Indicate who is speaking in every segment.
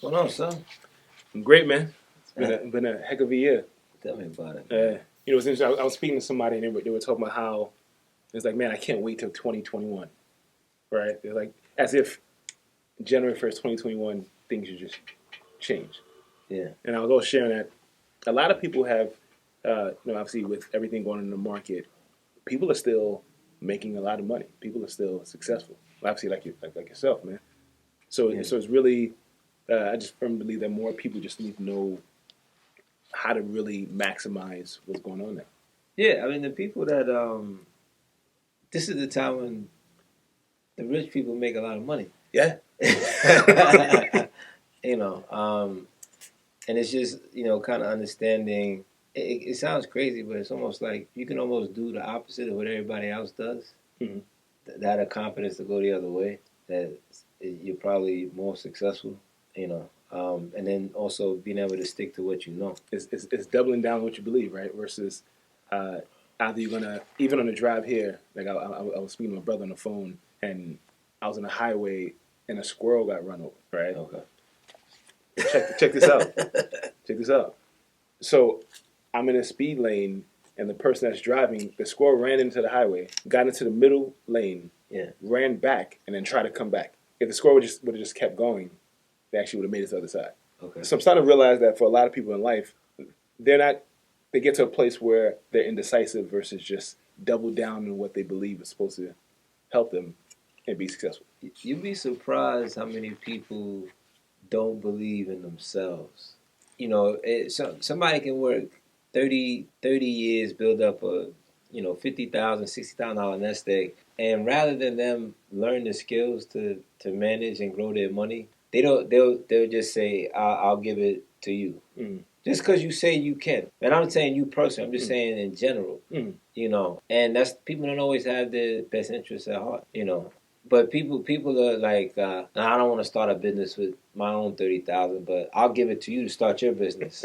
Speaker 1: going on, son?
Speaker 2: I'm great, man. It's been a heck of a year.
Speaker 1: Tell me about it.
Speaker 2: You know, it's interesting. I was speaking to somebody, and they were talking about how it's like, man, I can't wait till 2021, right? It's like as if January 1st, 2021, things should just change.
Speaker 1: Yeah.
Speaker 2: And I was also sharing that a lot of people have, obviously with everything going on in the market, people are still making a lot of money. People are still successful. Obviously, like yourself, man. So it's really, I just firmly believe that more people just need to know how to really maximize what's going on there.
Speaker 1: Yeah, I mean, the people that, this is the time when the rich people make a lot of money.
Speaker 2: Yeah.
Speaker 1: And it's just, kind of understanding. It sounds crazy, but it's almost like you can almost do the opposite of what everybody else does.
Speaker 2: Mm-hmm.
Speaker 1: That have confidence to go the other way, that you're probably more successful, and then also being able to stick to what you know.
Speaker 2: It's doubling down on what you believe, right? Versus either you're gonna, even on the drive here, like I was speaking to my brother on the phone, and I was on the highway, and a squirrel got run over, right?
Speaker 1: Okay.
Speaker 2: Check this out. Check this out. So I'm in a speed lane, and the person that's driving, the squirrel ran into the highway, got into the middle lane, ran back, and then tried to come back. If the squirrel would have just kept going, they actually would have made it to the other side.
Speaker 1: Okay.
Speaker 2: So I'm starting to realize that for a lot of people in life, they get to a place where they're indecisive versus just double down on what they believe is supposed to help them and be successful.
Speaker 1: You'd be surprised how many people don't believe in themselves. Somebody can work 30 years, build up a $50,000, $60,000 nest egg, and rather than them learn the skills to manage and grow their money, they'll just say, I'll give it to you.
Speaker 2: Mm.
Speaker 1: Just because you say you can. And I'm saying you personally, I'm just saying in general, and that's, people don't always have their best interests at heart, But people are like, I don't want to start a business with my own 30,000, but I'll give it to you to start your business.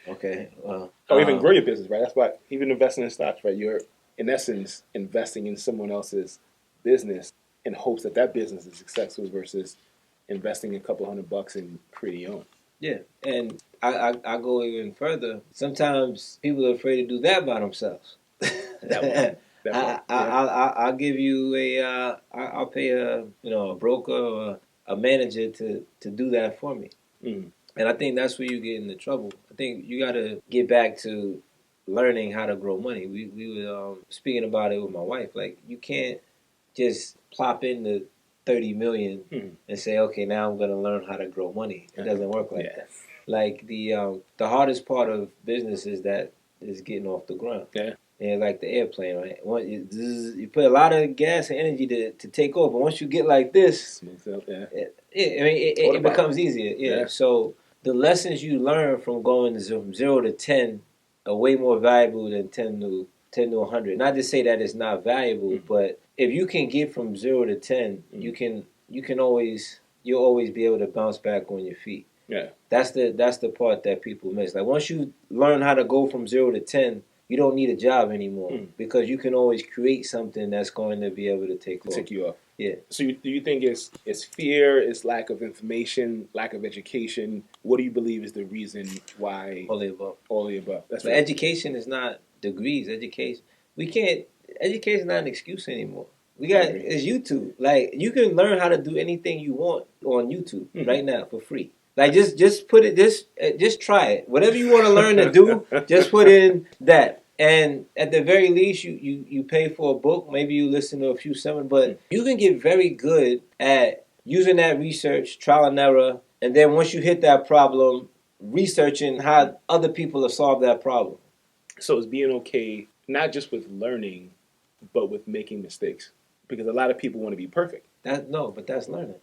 Speaker 1: Okay. Well,
Speaker 2: or even grow your business, right? That's why even investing in stocks, right? You're in essence investing in someone else's business in hopes that that business is successful versus investing a couple $100 and creating your own.
Speaker 1: Yeah, and I go even further. Sometimes people are afraid to do that by themselves. I'll give you I'll pay a broker or a manager to do that for me.
Speaker 2: Mm.
Speaker 1: And I think that's where you get into trouble. I think you got to get back to learning how to grow money. We were speaking about it with my wife. Like, you can't just plop into 30 million and say, okay, now I'm going to learn how to grow money. It doesn't work like that. Like, the hardest part of business is getting off the ground. Yeah. And like the airplane, right? You put a lot of gas and energy to take off, but once you get like this, it becomes easier. Yeah. So the lessons you learn from going from 0 to 10 are way more valuable than 10 to 100. Not to say that it's not valuable, but if you can get from 0 to 10, you'll always be able to bounce back on your feet.
Speaker 2: Yeah.
Speaker 1: That's the part that people miss. Like, once you learn how to go from 0 to 10, you don't need a job anymore because you can always create something that's going to be able to take
Speaker 2: you off.
Speaker 1: Yeah.
Speaker 2: So do you think it's fear, it's lack of information, lack of education? What do you believe is the reason why?
Speaker 1: All the above.
Speaker 2: All the above. That's
Speaker 1: but
Speaker 2: right.
Speaker 1: Education is not degrees. Education is not an excuse anymore. It's YouTube. Like, you can learn how to do anything you want on YouTube right now for free. Like, just put it, just try it. Whatever you want to learn to do, just put in that. And at the very least, you pay for a book. Maybe you listen to a few seminars, but you can get very good at using that research, trial and error. And then once you hit that problem, researching how other people have solved that problem.
Speaker 2: So it's being okay, not just with learning, but with making mistakes. Because a lot of people want to be perfect.
Speaker 1: But that's learning.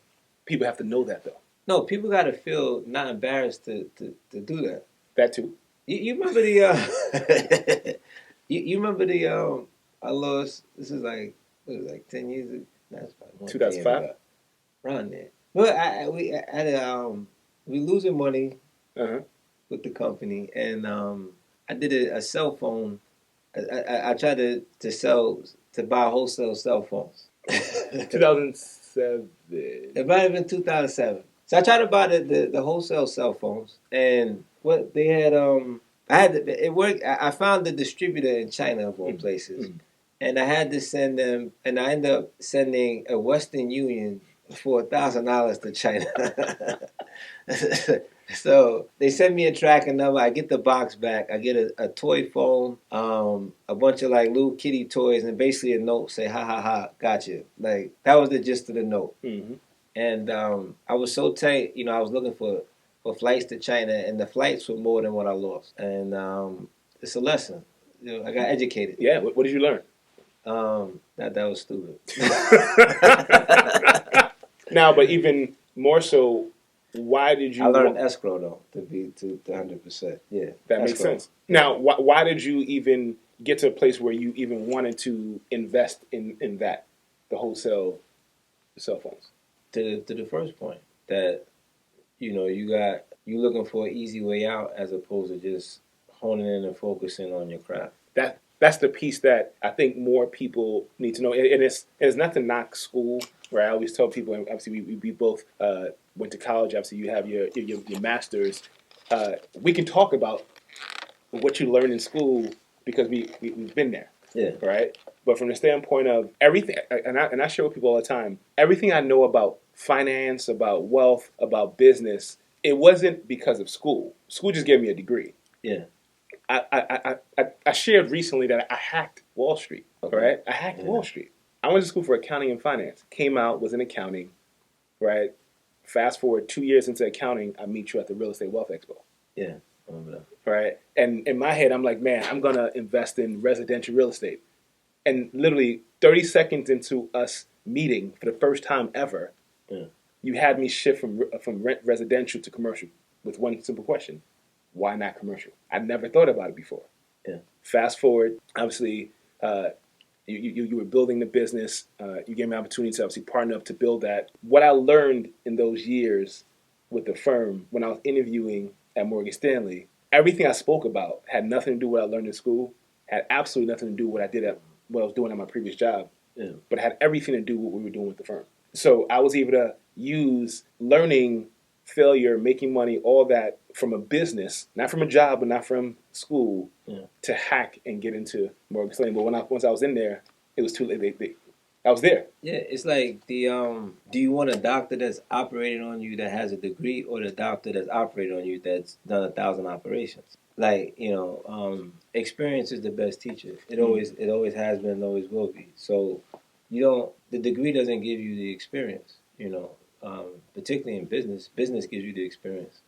Speaker 2: People have to know that, though.
Speaker 1: No, people got to feel not embarrassed to do that.
Speaker 2: That too.
Speaker 1: You remember the you remember the I lost, this is like 10 years ago. That's about
Speaker 2: 2005.
Speaker 1: Around there. Well, we losing money with the company, and I did a cell phone. I tried to buy wholesale cell phones.
Speaker 2: 2007.
Speaker 1: It might have been 2007. So I tried to buy the wholesale cell phones, and what they had, it worked. I found the distributor in China of all places, and I had to send them, and I ended up sending a Western Union for $1,000 to China. So they send me a tracking number. I get the box back. I get a toy phone, a bunch of like little kitty toys, and basically a note say "ha ha ha, gotcha." Like that was the gist of the note.
Speaker 2: Mm-hmm.
Speaker 1: And I was so tight, I was looking for flights to China, and the flights were more than what I lost. And it's a lesson. I got educated.
Speaker 2: Yeah. What did you learn?
Speaker 1: That was stupid.
Speaker 2: Now, but even more so, why did you?
Speaker 1: I learned escrow though to be to 100%. Yeah,
Speaker 2: that makes sense. Now, why did you even get to a place where you even wanted to invest in that, the wholesale cell phones?
Speaker 1: To the first point that you looking for an easy way out as opposed to just honing in and focusing on your craft.
Speaker 2: That's the piece that I think more people need to know. And it's not to knock school, right? I always tell people, and obviously we both went to college. Obviously, you have your masters. We can talk about what you learn in school because we've been there,
Speaker 1: Yeah.
Speaker 2: right? But from the standpoint of everything, and I share with people all the time, everything I know about finance, about wealth, about business, it wasn't because of school. School just gave me a degree.
Speaker 1: Yeah.
Speaker 2: I shared recently that I hacked Wall Street, right? I hacked Wall Street. I went to school for accounting and finance. Came out, was in accounting, right? Fast forward 2 years into accounting, I meet you at the Real Estate Wealth Expo.
Speaker 1: Yeah. I remember that.
Speaker 2: Right? And in my head, I'm like, man, I'm going to invest in residential real estate. And literally 30 seconds into us meeting for the first time ever, you had me shift from rent residential to commercial with one simple question. Why not commercial? I never thought about it before.
Speaker 1: Yeah.
Speaker 2: Fast forward, obviously, you were building the business. You gave me an opportunity to obviously partner up to build that. What I learned in those years with the firm when I was interviewing at Morgan Stanley, everything I spoke about had nothing to do with what I learned in school, had absolutely nothing to do with what I was doing at my previous job, but it had everything to do with what we were doing with the firm. So I was able to use learning, failure, making money, all that from a business, not from a job, but not from school, to hack and get into Morgan Stanley. But once I was in there, it was too late. I was there.
Speaker 1: Yeah, it's like do you want a doctor that's operating on you that has a degree, or the doctor that's operating on you that's done 1,000 operations? Like, experience is the best teacher. It always has been and always will be. So the degree doesn't give you the experience, particularly in business. Business gives you the experience.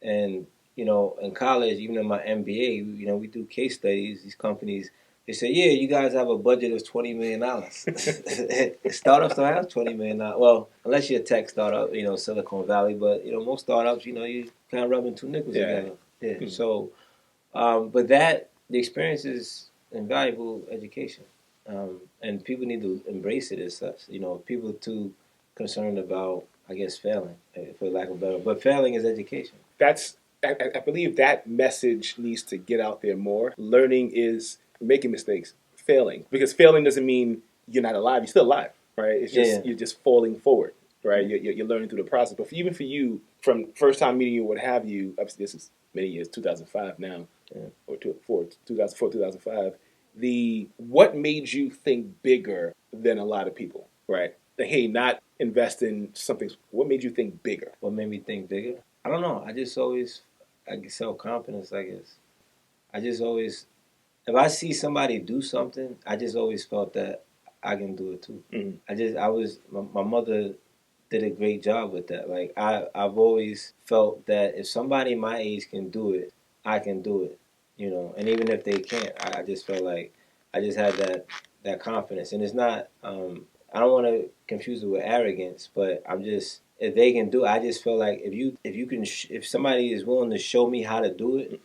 Speaker 1: And, in college, even in my MBA, we do case studies. These companies, they say, yeah, you guys have a budget of $20 million. Startups don't have $20 million. Well, unless you're a tech startup, Silicon Valley. But, most startups, you kind of rubbing two nickels together. Yeah. Mm-hmm. So, but the experience is invaluable education. And people need to embrace it as such. People are too concerned about, I guess, failing, for lack of better. But failing is education.
Speaker 2: I believe that message needs to get out there more. Learning is making mistakes, failing. Because failing doesn't mean you're not alive. You're still alive, right? It's just you're just falling forward, right? You're learning through the process. But even for you, from first time meeting you, what have you, obviously this is many years, 2005 now, or 2004, 2005. What made you think bigger than a lot of people, right? Hey, not invest in something. What made you think bigger?
Speaker 1: What made me think bigger? I don't know. I get self-confidence, I guess. If I see somebody do something, I just always felt that I can do it too. Mm-hmm. My mother did a great job with that. Like, I've always felt that if somebody my age can do it, I can do it, and even if they can't, I just felt like I just had that confidence. And it's not, I don't want to confuse it with arrogance, but if they can do it, I just feel like if somebody is willing to show me how to do it,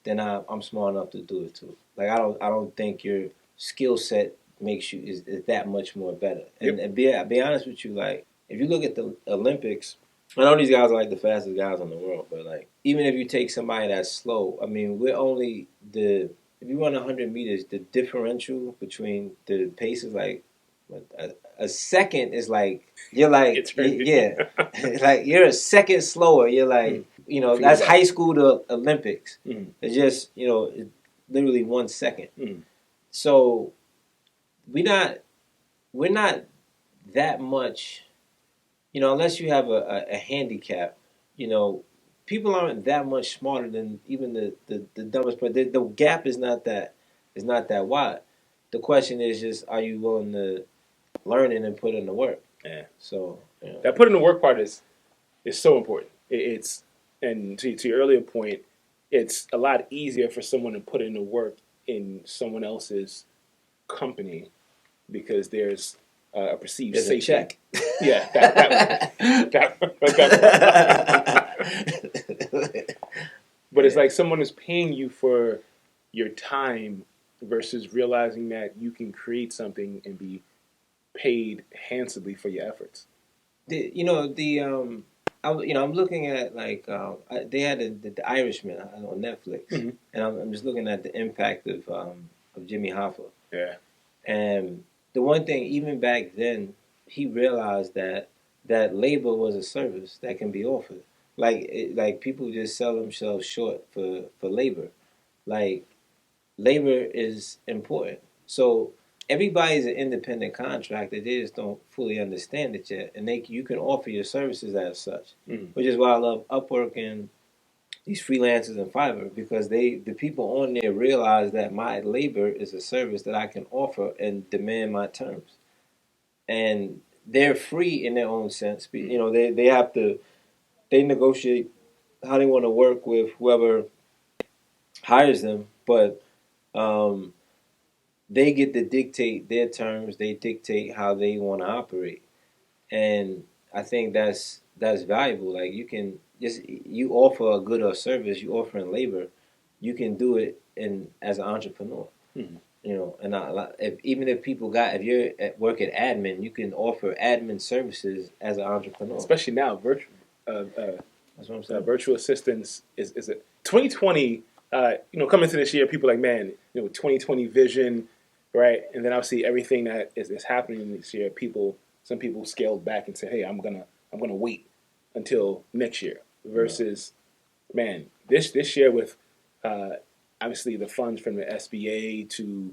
Speaker 1: then I'm smart enough to do it too. Like, I don't think your skill set makes you is that much more better. And be honest with you, like, if you look at the Olympics, I know these guys are like the fastest guys in the world, but like, even if you take somebody that's slow, I mean, if you run 100 meters, the differential between the pace is like A second is like you're like
Speaker 2: Eternity.
Speaker 1: yeah, like you're a second slower. You're like
Speaker 2: Forget
Speaker 1: that's
Speaker 2: about
Speaker 1: high
Speaker 2: it.
Speaker 1: school to Olympics.
Speaker 2: Mm.
Speaker 1: It's just it's literally 1 second.
Speaker 2: Mm.
Speaker 1: So we not we're not that much. Unless you have a handicap, people aren't that much smarter than even the dumbest. But the gap is not that wide. The question is just, are you willing to learn it and put in the work?
Speaker 2: Yeah.
Speaker 1: So
Speaker 2: That put in the work part is so important. It's and to your earlier point, it's a lot easier for someone to put in the work in someone else's company because there's a perceived
Speaker 1: there's
Speaker 2: safety.
Speaker 1: a check.
Speaker 2: Yeah, but it's like someone is paying you for your time versus realizing that you can create something and be paid handsomely for your efforts.
Speaker 1: I'm looking at like they had the Irishman on Netflix,
Speaker 2: Mm-hmm.
Speaker 1: and I'm just looking at the impact of Jimmy Hoffa.
Speaker 2: Yeah.
Speaker 1: And the one thing, even back then, he realized that labor was a service that can be offered. Like people just sell themselves short for labor. Like labor is important. So everybody's an independent contractor. They just don't fully understand it yet, and you can offer your services as such.
Speaker 2: Mm-hmm.
Speaker 1: Which is why I love Upwork and these freelancers and Fiverr, because the people on there realize that my labor is a service that I can offer and demand my terms, and they're free in their own sense. They have to negotiate how they want to work with whoever hires them, but um, they get to dictate their terms. They dictate how they want to operate, and I think that's valuable. Like you offer a good or service, you offering labor, you can do it as an entrepreneur.
Speaker 2: Mm-hmm.
Speaker 1: And even if if you're at work at admin, you can offer admin services as an entrepreneur.
Speaker 2: Especially now,
Speaker 1: That's what I'm saying.
Speaker 2: virtual assistants is a 2020. Coming into this year, people are like, man, 2020 vision, right? And then obviously everything that is happening this year, some people scaled back and said, hey, I'm gonna wait until next year. Versus, man, this year with obviously the funds from the SBA to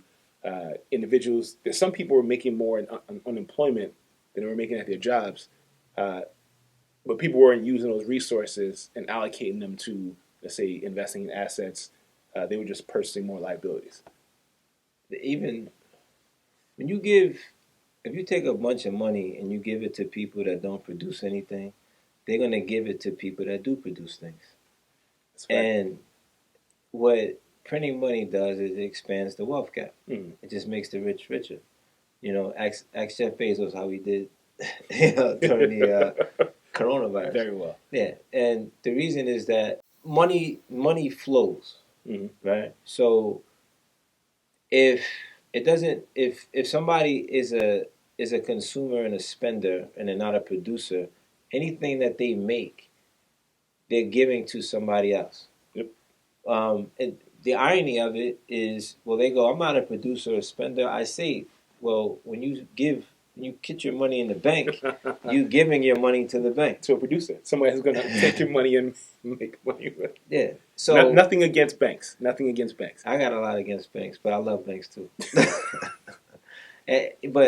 Speaker 2: individuals, there's some people were making more in unemployment than they were making at their jobs. But people weren't using those resources and allocating them to, let's say, investing in assets. They were just purchasing more liabilities.
Speaker 1: Even when if you take a bunch of money and you give it to people that don't produce anything, they're gonna give it to people that do produce things.
Speaker 2: That's right.
Speaker 1: And what printing money does is it expands the wealth gap.
Speaker 2: Mm.
Speaker 1: It just makes the rich richer. Ask Jeff Bezos how he did during the coronavirus.
Speaker 2: Very well.
Speaker 1: Yeah, and the reason is that money flows,
Speaker 2: Mm-hmm.
Speaker 1: right? So if it doesn't, if somebody is a consumer and a spender and they're not a producer, anything that they make, they're giving to somebody else.
Speaker 2: Yep.
Speaker 1: And the irony of it is, well, they go, I'm not a producer or spender, I save. Well, when you get your money in the bank, you giving your money to the bank.
Speaker 2: To a producer, somebody who's going to take your money and make money with it.
Speaker 1: Yeah. So
Speaker 2: nothing against banks. Nothing against banks.
Speaker 1: I got a lot against banks, but I love banks too. But